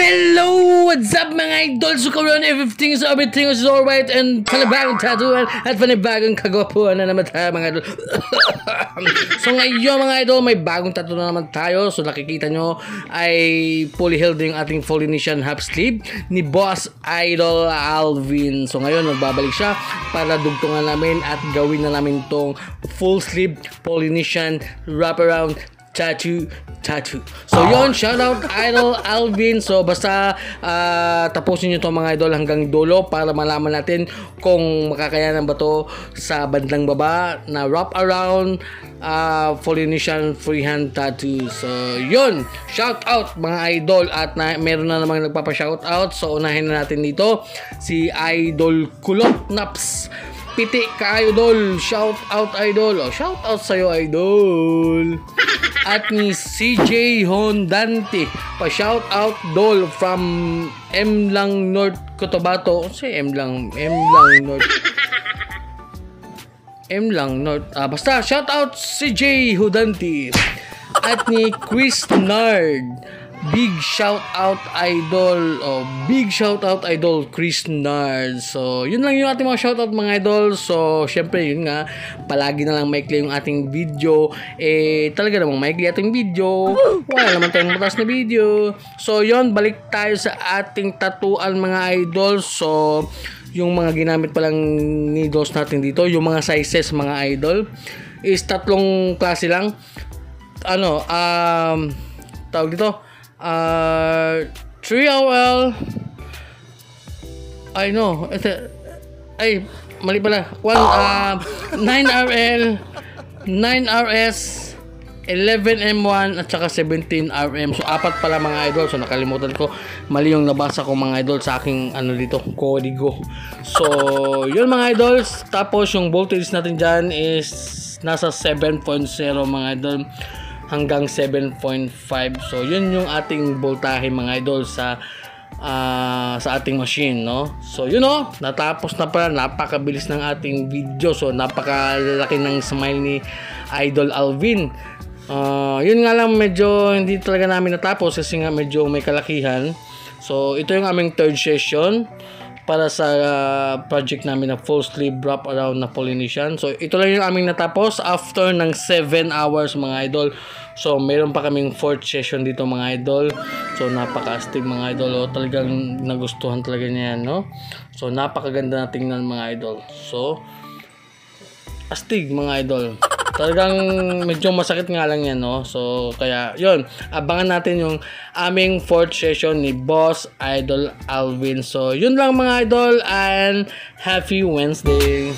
Hello! What's up mga idol? So karoon, everything is alright and panibagong tatuan at panibagong kagwapuan na naman tayo mga idol. So ngayon mga idol, may bagong tattoo na naman tayo. So nakikita nyo ay fully held yung ating Polynesian half sleeve ni Boss Idol Alvin. So ngayon magbabalik siya para dugtungan namin at gawin na namin tong full sleeve Polynesian wraparound tattoo. So yun, shout out Idol Alvin. So basta tapusin nyo to mga idol hanggang dulo para malaman natin kung makakayanan ba to sa bandang baba na wrap around Polynesian freehand tattoo. So yun, shout out mga idol at meron na namang nagpapa-shout out. So unahin na natin dito si Idol Kulot Naps. Piti ka idol, shout out idol. Oh, shout out sa'yo idol. At ni CJ Hondante, pa shout out dol from M lang North Cotabato. Si M lang North. Basta shout out CJ Hondante. At ni Chris Nard, big shout out idol. Big shout out idol Chris Nard. So yun lang yung ating mga shout out mga idol. So syempre yun nga, palagi na lang maikli yung ating video. Talaga namang maikli ating video, wala naman tayong matas na video. So yun, balik tayo sa ating tatuan mga idol. So yung mga ginamit palang needles natin dito, yung mga sizes mga idol is tatlong klase lang. Tawag dito 3OL, mali pala, 9RL, 9RS, 11M1 at saka 17RM. So apat pala mga idol. So nakalimutan ko, mali yung nabasa ko mga idol sa aking dito, kodigo. So yun mga idol. Tapos yung voltage natin dyan is nasa 7.0 mga idol hanggang 7.5. So yun yung ating voltahe mga idol sa ating machine, no? So yun, natapos na pala. Napakabilis ng ating video. So napakalaki ng smile ni Idol Alvin. Yun nga lang, medyo hindi talaga namin natapos kasi nga medyo may kalakihan. So ito yung aming third session para sa project namin na full sleeve wrap around na Polynesian. So ito lang yung aming natapos after ng 7 hours mga idol. So mayroon pa kaming fourth session dito mga idol. So napaka-astig mga idol. Talagang nagustuhan talaga niya yan, no? So napakaganda na tingnan mga idol. So astig mga idol. Talagang medyo masakit nga lang yan, no? So kaya yun, abangan natin yung aming fourth session ni Boss Idol Alvin. So yun lang mga idol, and happy Wednesday.